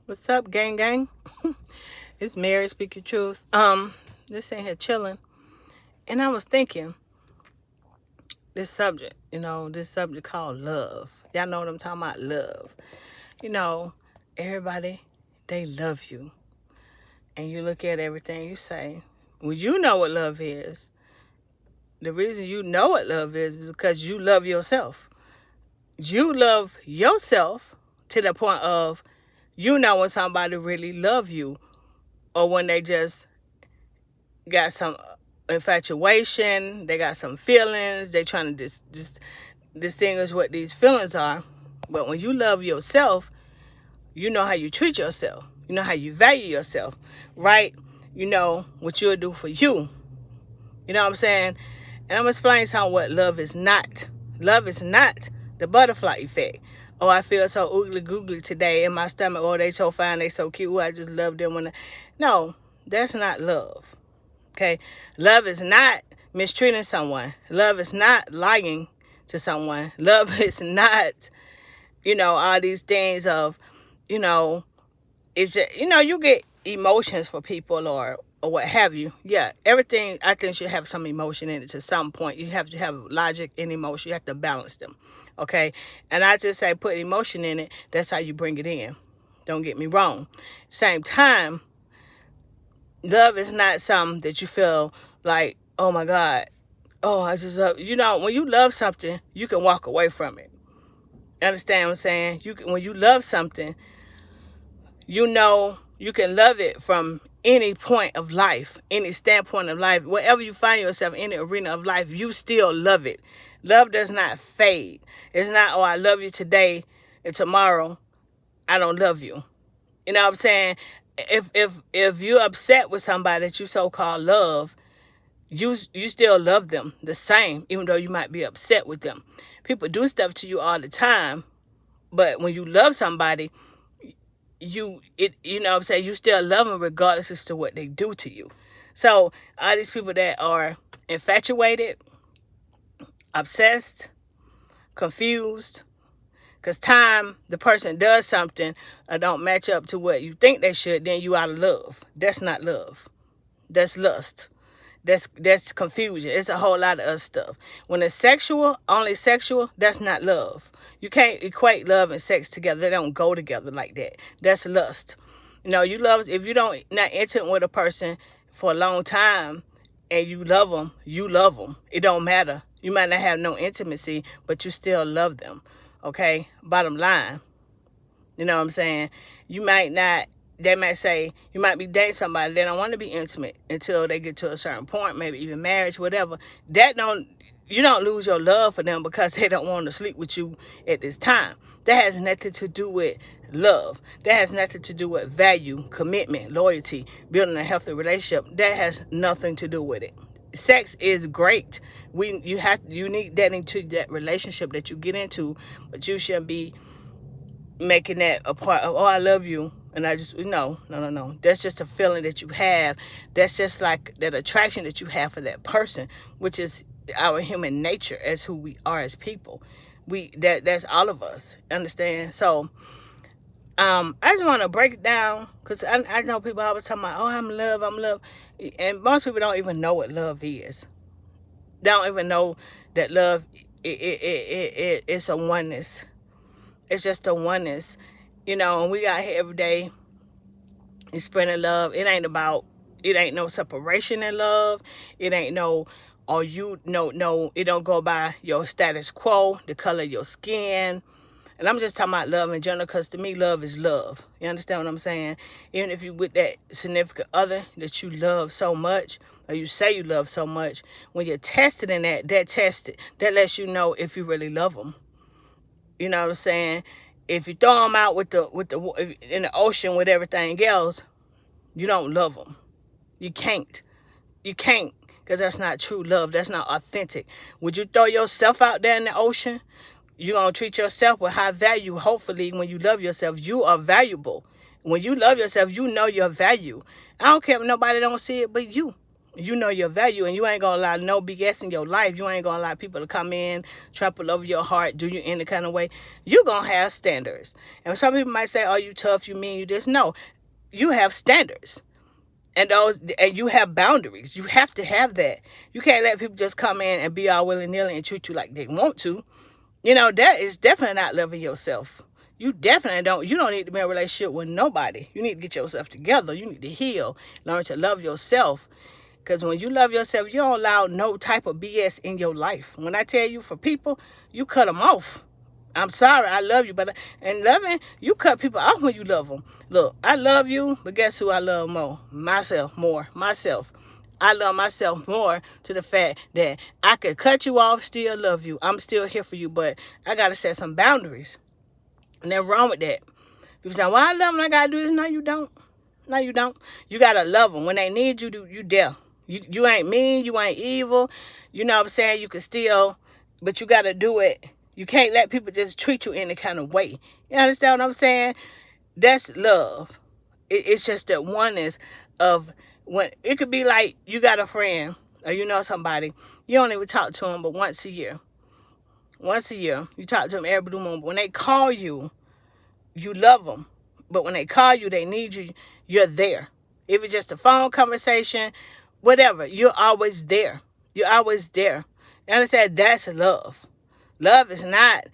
What's up, gang gang? It's Mary, speak your truth. Just sitting here chilling. And I was thinking, this subject called love. Y'all know what I'm talking about, love. You know, everybody, they love you. And you look at everything you say, well, you know what love is. The reason you know what love is because you love yourself. You love yourself to the point of you know when somebody really love you or when they just got some infatuation, they got some feelings, they trying to just distinguish what these feelings are. But when you love yourself, you know how you treat yourself. You know how you value yourself, right? You know what you'll do for you. You know what I'm saying? And I'm going to explain something what love is not. Love is not the butterfly effect. Oh, I feel so oogly googly today in my stomach. Oh, they so fine, they so cute. Ooh, I just love them when No, that's not love. Okay? Love is not mistreating someone. Love is not lying to someone. Love is not, all these things of, it's just, you get emotions for people or what have you. Yeah, everything I think should have some emotion in it to some point. You have to have logic and emotion. You have to balance them. Okay? And I just say put emotion in it. That's how you bring it in. Don't get me wrong. Same time, love is not something that you feel like, oh my God, oh, I just love, when you love something, you can walk away from it. Understand what I'm saying? When you love something, you can love it from any point of life, any standpoint of life, wherever you find yourself in the arena of life, you still love it. Love does not fade. It's not, oh, I love you today and tomorrow I don't love you. You know what I'm saying? If you're upset with somebody that you so-called love, you still love them the same, even though you might be upset with them. People do stuff to you all the time, but when you love somebody, you know what I'm saying, you still love them regardless as to what they do to you. So all these people that are infatuated, obsessed, confused, because time the person does something or don't match up to what you think they should, then you out of love. That's not love. That's lust. That's confusion. It's a whole lot of other stuff. When it's sexual, only sexual, that's not love. You can't equate love and sex together. They don't go together like that. That's lust. You love, if you don't not intimate with a person for a long time and you love them, you love them. It don't matter. You might not have no intimacy, but you still love them. Okay? Bottom line. You know what I'm saying? They might say, you might be dating somebody, they don't want to be intimate until they get to a certain point, maybe even marriage, whatever. You don't lose your love for them because they don't want to sleep with you at this time. That has nothing to do with love. That has nothing to do with value, commitment, loyalty, building a healthy relationship. That has nothing to do with it. Sex is great. You need that into that relationship that you get into, but you shouldn't be making that a part of, oh, I love you. And I just, no. That's just a feeling that you have. That's just like that attraction that you have for that person, which is our human nature as who we are as people. That's all of us. Understand? So, I just want to break it down because I know people always talking about, oh, I'm love. And most people don't even know what love is. They don't even know that love, it's a oneness. It's just a oneness. And we got here every day and spreading love. It ain't no separation in love. It ain't no, it don't go by your status quo, the color of your skin. And I'm just talking about love in general because to me, love is love. You understand what I'm saying? Even if you with that significant other that you love so much, or you say you love so much, when you're tested in that that lets you know if you really love them. You know what I'm saying? If you throw them out in the ocean with everything else, you don't love them. You can't. Because that's not true love. That's not authentic. Would you throw yourself out there in the ocean? You're going to treat yourself with high value. Hopefully, when you love yourself, you are valuable. When you love yourself, you know your value. I don't care if nobody don't see it but you. You know your value, and you ain't gonna allow no BS in your life. You ain't gonna allow people to come in, trample over your heart, do you any kind of way. You gonna have standards. And some people might say, oh, you tough, you mean, you just. No, you have standards. And you have boundaries. You have to have that. You can't let people just come in and be all willy-nilly and treat you like they want to. That is definitely not loving yourself. You don't need to be in a relationship with nobody. You need to get yourself together. You need to heal, learn to love yourself. Because when you love yourself, you don't allow no type of BS in your life. When I tell you, for people, you cut them off. I'm sorry, I love you, but in loving, you cut people off when you love them. Look, I love you, but guess who I love more? Myself. I love myself more, to the fact that I could cut you off, still love you. I'm still here for you, but I got to set some boundaries. And nothing wrong with that. People say, well, I love them, I got to do this. No, you don't. No, you don't. You got to love them. When they need you, you there. You ain't mean, you ain't evil. You know what I'm saying? You can still, but you got to do it. You can't let people just treat you any kind of way. You understand what I'm saying? That's love. It's just that oneness of, when it could be like you got a friend or you know somebody, you don't even talk to them but once a year. Once a year, you talk to them every blue moon. But when they call you, you love them. But when they call you, they need you, you're there. If it's just a phone conversation, whatever, you're always there. You're always there. You understand? That's love. Love is not,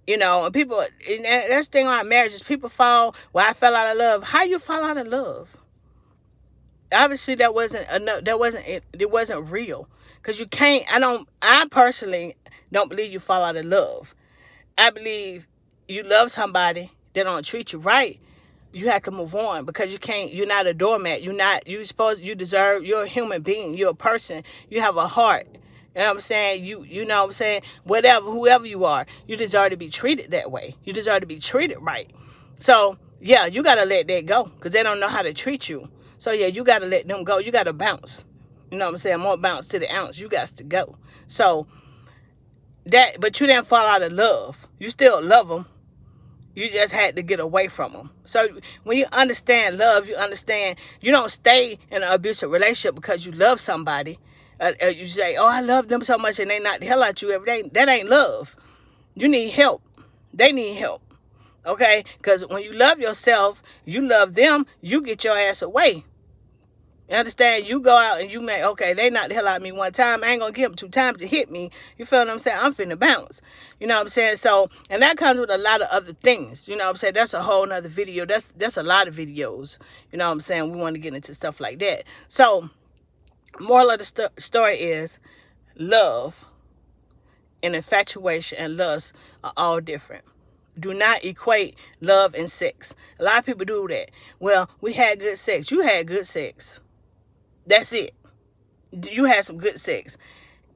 and people, and that's the thing about marriages. People fall, well, I fell out of love. How you fall out of love? Obviously, that wasn't enough. It wasn't real. Because you can't, I personally don't believe you fall out of love. I believe you love somebody, they don't treat you right, you have to move on, because you're not a doormat. You deserve, you're a human being, you're a person, you have a heart. You know what I'm saying? You know what I'm saying? Whoever you are, you deserve to be treated that way. You deserve to be treated right. So, yeah, you got to let that go, because they don't know how to treat you. So, yeah, you got to let them go. You got to bounce. You know what I'm saying? More bounce to the ounce. You got to go. So, but you didn't fall out of love. You still love them. You just had to get away from them. So when you understand love, you understand you don't stay in an abusive relationship because you love somebody. You say, oh, I love them so much, and they knock the hell out you every day. That ain't love. You need help. They need help. Okay? Because when you love yourself, you love them, you get your ass away. You understand? You go out and you make, okay, they knocked the hell out of me one time. I ain't going to give them 2 times to hit me. You feel what I'm saying? I'm finna bounce. You know what I'm saying? So, and that comes with a lot of other things. You know what I'm saying? That's a whole nother video. That's a lot of videos. You know what I'm saying? We want to get into stuff like that. So, moral of the story is love and infatuation and lust are all different. Do not equate love and sex. A lot of people do that. Well, we had good sex. You had good sex. That's it. You had some good sex.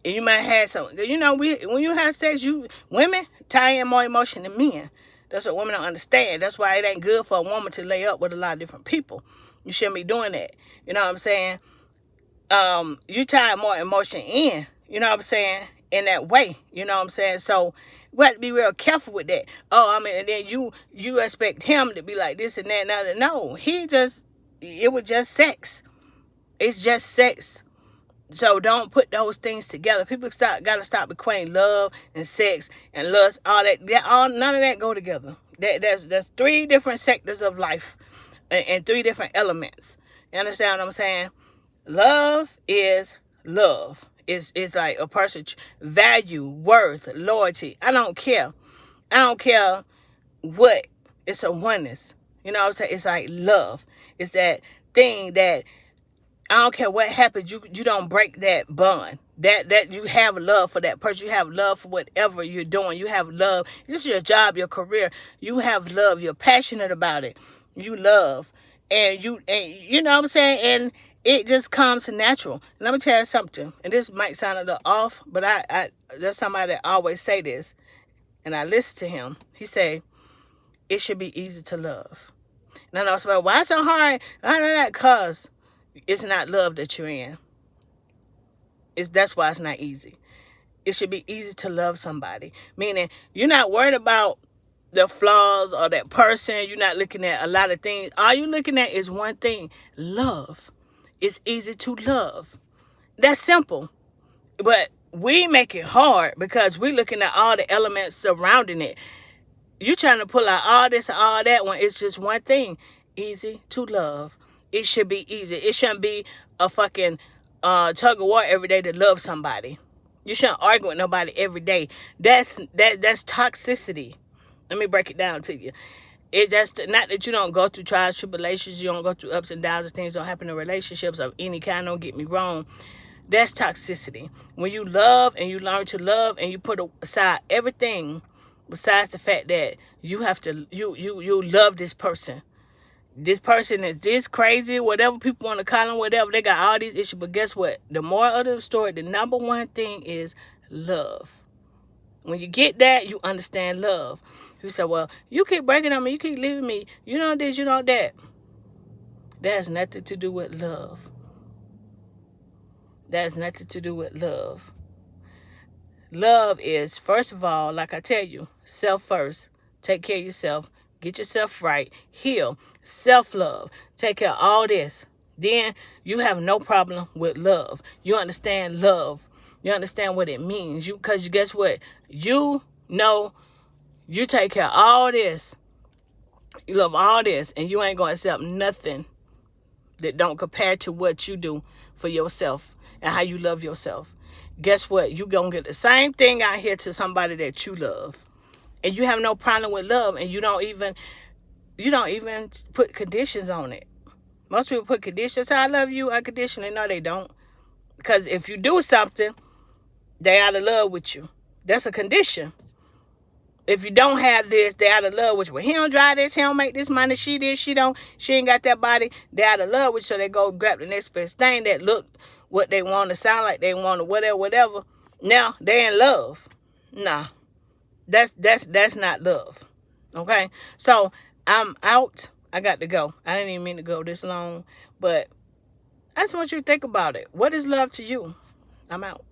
And you might have some, when you have sex, women tie in more emotion than men. That's what women don't understand. That's why it ain't good for a woman to lay up with a lot of different people. You shouldn't be doing that. You know what I'm saying? You tie more emotion in, you know what I'm saying, in that way. You know what I'm saying? So we have to be real careful with that. And then you expect him to be like this and that and that. No, it was just sex. It's just sex. So don't put those things together. People gotta stop equating love and sex and lust. All that. None of that go together. There's 3 different sectors of life, and 3 different elements. You understand what I'm saying? Love is love. It's like a person's value, worth, loyalty. I don't care. I don't care what. It's a oneness. You know what I'm saying? It's like love. It's that thing that I don't care what happens, you don't break that bond. That you have love for that person. You have love for whatever you're doing. You have love. This is your job, your career. You have love. You're passionate about it. You love. And you know what I'm saying? And it just comes natural. And let me tell you something. And this might sound a little off, but I there's somebody that always say this. And I listen to him. He say, it should be easy to love. And I know somebody, why so hard? Because it's not love that you're in. That's why it's not easy. It should be easy to love somebody. Meaning, you're not worried about the flaws or that person. You're not looking at a lot of things. All you're looking at is one thing. Love. It's easy to love. That's simple. But we make it hard because we're looking at all the elements surrounding it. You trying to pull out all this and all that when it's just one thing. Easy to love. It should be easy. It shouldn't be a fucking tug of war every day to love somebody. You shouldn't argue with nobody every day. That's toxicity. Let me break it down to you. It's just not that you don't go through trials, tribulations, you don't go through ups and downs, and things don't happen in relationships of any kind. Don't get me wrong. That's toxicity. When you love and you learn to love and you put aside everything besides the fact that you have to you love this person. This person is this crazy, whatever people want to call them, whatever. They got all these issues. But guess what? The moral of the story, the number one thing is love. When you get that, you understand love. You say, well, you keep breaking on me, you keep leaving me, you know this, you know that. That has nothing to do with love. That has nothing to do with love. Love is, first of all, like I tell you, self first. Take care of yourself. Get yourself right. Heal. Self-love. Take care of all this. Then you have no problem with love. You understand love. You understand what it means. Because guess what? You know you take care of all this. You love all this. And you ain't going to accept nothing that don't compare to what you do for yourself and how you love yourself. Guess what? You gonna get the same thing out here to somebody that you love. And you have no problem with love, and you don't even put conditions on it. Most people put conditions. I love you unconditionally. No, they don't. Because if you do something, they out of love with you. That's a condition. If you don't have this, they out of love with you. Well, he don't drive this, he don't make this money, she ain't got that body. They out of love with you, so they go grab the next best thing that look what they want to sound like they want, or whatever. Now they in love. Nah, that's not love. Okay, so I'm out. I got to go. I didn't even mean to go this long, but I just want you to think about it. What is love to you? I'm out.